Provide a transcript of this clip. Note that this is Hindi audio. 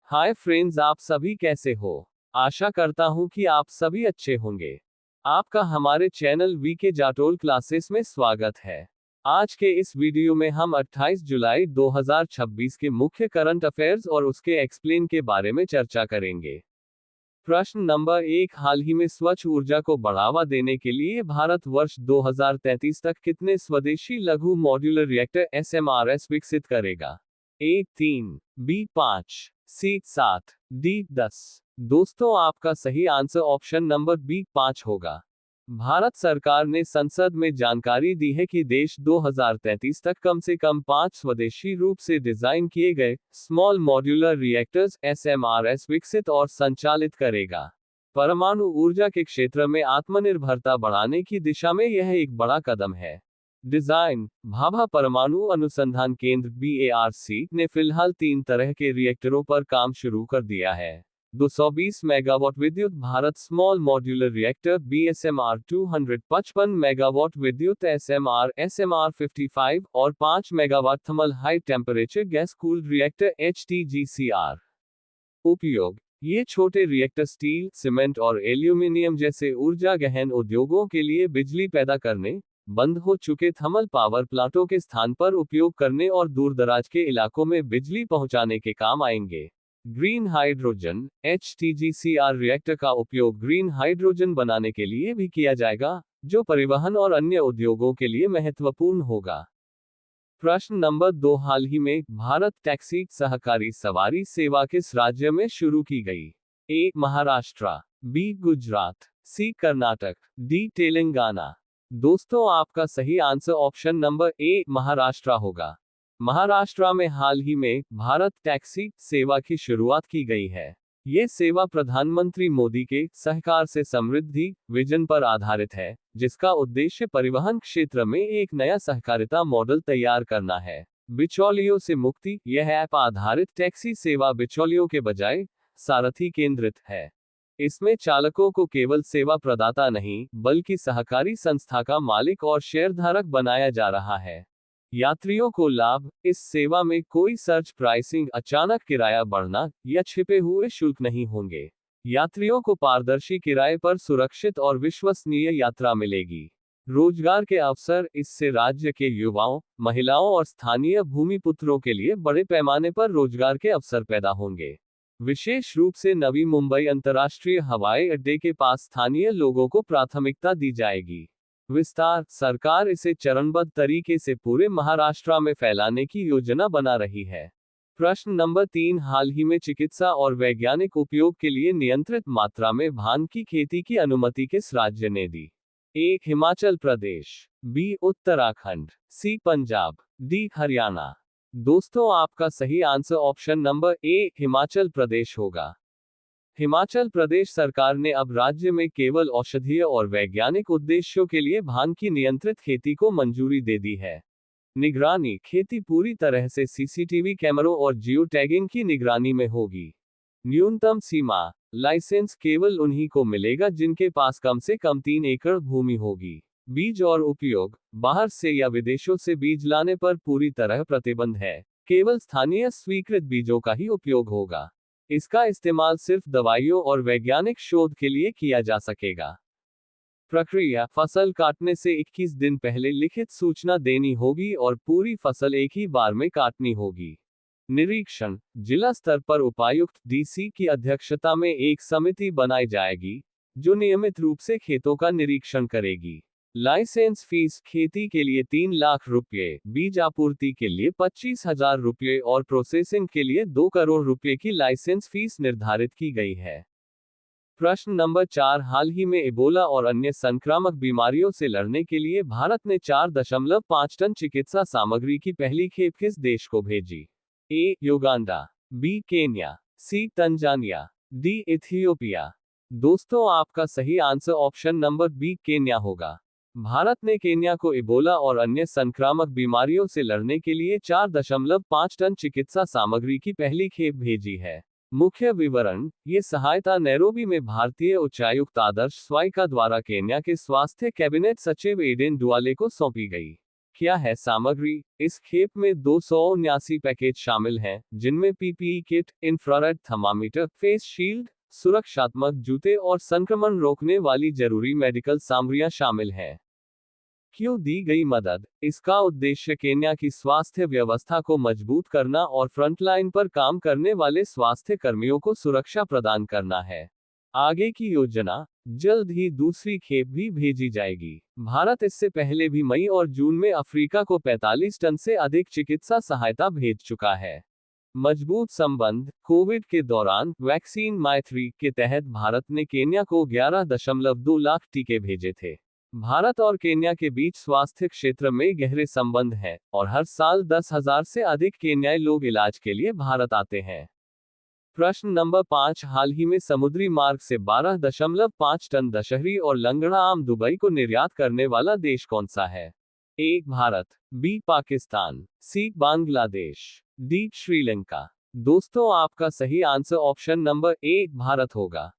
हाय फ्रेंड्स, आप सभी कैसे हो। आशा करता हूँ कि आप सभी अच्छे होंगे। आपका हमारे चैनल वीके जाटोल क्लासेस में स्वागत है। आज के इस वीडियो में हम 28 जुलाई 2026 के मुख्य करंट अफेयर्स और उसके एक्सप्लेन के बारे में चर्चा करेंगे। प्रश्न नंबर 1, हाल ही में स्वच्छ ऊर्जा को बढ़ावा देने के लिए भारत वर्ष 2033 तक कितने स्वदेशी लघु मॉड्यूलर रिएक्टर एसएमआरएस विकसित करेगा? ए 3, बी 5, सी 7, डी 10। दोस्तों, आपका सही आंसर ऑप्शन नंबर बी 5 होगा। भारत सरकार ने संसद में जानकारी दी है कि देश 2033 तक कम से कम 5 स्वदेशी रूप से डिजाइन किए गए स्मॉल मॉड्यूलर रिएक्टर्स एसएमआरएस विकसित और संचालित करेगा। परमाणु ऊर्जा के क्षेत्र में आत्मनिर्भरता बढ़ाने की दिशा में यह एक बड़ा कदम है। डिजाइन भाभा परमाणु अनुसंधान केंद्र BARC ने फिलहाल 3 तरह के रिएक्टरों पर काम शुरू कर दिया है। 220 मेगावाट विद्युत Bharat small modular reactor BSMR 255 megawatt विद्युत SMR 55 और 5 megawatt thermal high temperature gas cooled reactor HTGCR। उपयोग: ये छोटे रिएक्टर स्टील, सीमेंट और एल्यूमीनियम जैसे ऊर्जा गहन उद्योगों के लिए बिजली पैदा करने, बंद हो चुके थर्मल पावर प्लांटों के स्थान पर उपयोग करने और दूरदराज के इलाकों में बिजली पहुंचाने के काम आएंगे। ग्रीन हाइड्रोजन HTGCR रिएक्टर का उपयोग ग्रीन हाइड्रोजन बनाने के लिए भी किया जाएगा, जो परिवहन और अन्य उद्योगों के लिए महत्वपूर्ण होगा। प्रश्न नंबर 2, हाल ही में भारत टैक्सी सहकारी सवारी सेवा किस राज्य में शुरू की गई? ए महाराष्ट्र, बी गुजरात, सी कर्नाटक, डी तेलंगाना। दोस्तों, आपका सही आंसर ऑप्शन नंबर ए महाराष्ट्र होगा। महाराष्ट्र में हाल ही में भारत टैक्सी सेवा की शुरुआत की गई है। ये सेवा प्रधानमंत्री मोदी के सहकार से समृद्धि विजन पर आधारित है, जिसका उद्देश्य परिवहन क्षेत्र में एक नया सहकारिता मॉडल तैयार करना है। बिचौलियों से मुक्ति: यह ऐप आधारित टैक्सी सेवा बिचौलियों के बजाय सारथी केंद्रित है। इसमें चालकों को केवल सेवा प्रदाता नहीं, बल्कि सहकारी संस्था का मालिक और शेयरधारक बनाया जा रहा है। यात्रियों को लाभ: इस सेवा में कोई सर्च प्राइसिंग, अचानक किराया बढ़ना या छिपे हुए शुल्क नहीं होंगे। यात्रियों को पारदर्शी किराए पर सुरक्षित और विश्वसनीय यात्रा मिलेगी। रोजगार के अवसर: इससे राज्य के युवाओं, महिलाओं और स्थानीय भूमिपुत्रों के लिए बड़े पैमाने पर रोजगार के अवसर पैदा होंगे। विशेष रूप से नवी मुंबई अंतर्राष्ट्रीय हवाई अड्डे के पास स्थानीय लोगों को प्राथमिकता दी जाएगी। विस्तार: सरकार इसे चरणबद्ध तरीके से पूरे महाराष्ट्र में फैलाने की योजना बना रही है। प्रश्न नंबर 3, हाल ही में चिकित्सा और वैज्ञानिक उपयोग के लिए नियंत्रित मात्रा में भांग की खेती की अनुमति किस राज्य ने दी? A Himachal Pradesh, B Uttarakhand, C Punjab, D Haryana. दोस्तों, आपका सही answer option number A Himachal Pradesh होगा। हिमाचल प्रदेश सरकार ने अब राज्य में केवल औषधीय और वैज्ञानिक उद्देश्यों के लिए भांग की नियंत्रित खेती को मंजूरी दे दी है। निगरानी: खेती पूरी तरह से CCTV कैमरों और जियो टैगिंग की निगरानी में होगी। न्यूनतम सीमा: लाइसेंस केवल उन्हीं को मिलेगा जिनके पास कम से कम 3 एकड़ भूमि होगी। बीज और उपयोग: बाहर से या विदेशों से बीज लाने पर पूरी तरह प्रतिबंध है। केवल स्थानीय स्वीकृत बीजों का ही उपयोग होगा। इसका इस्तेमाल सिर्फ दवाइयों और वैज्ञानिक शोध के लिए किया जा सकेगा। प्रक्रिया: फसल काटने से 21 दिन पहले लिखित सूचना देनी होगी और पूरी फसल एक ही बार में काटनी होगी। निरीक्षण: जिला स्तर पर उपायुक्त DC की अध्यक्षता में एक समिति बनाई जाएगी, जो नियमित रूप से खेतों का निरीक्षण करेगी। लाइसेंस फीस: खेती के लिए 3 लाख रुपये, बीज आपूर्ति के लिए 25,000 रुपये और प्रोसेसिंग के लिए 2 करोड़ रुपये की लाइसेंस फीस निर्धारित की गई है। प्रश्न नंबर 4, हाल ही में इबोला और अन्य संक्रामक बीमारियों से लड़ने के लिए भारत ने 4.5 टन चिकित्सा सामग्री की पहली खेप किस देश को भेजी? A Uganda, B Kenya, C Tanzania, D Ethiopia. दोस्तों, आपका सही answer option number B Kenya होगा। भारत ने केन्या को इबोला और अन्य संक्रामक बीमारियों से लड़ने के लिए 4.5 टन चिकित्सा सामग्री की पहली खेप भेजी है। मुख्य विवरण: ये सहायता नैरोबी में भारतीय उच्चायुक्त आदर्श स्वाइका द्वारा केन्या के स्वास्थ्य कैबिनेट सचिव एडेन डुआले को सौंपी गई। क्या है सामग्री? इस खेप में 279 पैकेज शामिल हैं, जिनमें PPE kit, infrared thermometer, face shield, सुरक्षात्मक जूते और संक्रमण रोकने वाली जरूरी मेडिकल सामग्रियां शामिल हैं। क्यों दी गई मदद? इसका उद्देश्य केन्या की स्वास्थ्य व्यवस्था को मजबूत करना और फ्रंटलाइन पर काम करने वाले स्वास्थ्य कर्मियों को सुरक्षा प्रदान करना है। आगे की योजना, जल्द ही दूसरी खेप भी भेजी जाएगी। भारत इससे पहले भी मई और जून में अफ्रीका को 45 टन से अधिक चिकित्सा सहायता भेज चुका है। मजबूत संबंध, कोविड के दौरान वैक्सीन माई3 के तहत भारत ने केन्या को 11.2 लाख टीके भेजे थे। भारत और केन्या के बीच स्वास्थ्य क्षेत्र में गहरे संबंध हैं, और हर साल 10,000 से अधिक केन्याई लोग इलाज के लिए भारत आते हैं। प्रश्न नंबर 5, हाल ही में समुद्री मार्ग से 12.5 टन दशहरी और लंगड़ा आम दुबई को निर्यात करने वाला देश कौन सा है? ए भारत, बी पाकिस्तान, सी बांग्लादेश, डी श्रीलंका। दोस्तों, आपका सही आंसर ऑप्शन नंबर ए भारत होगा।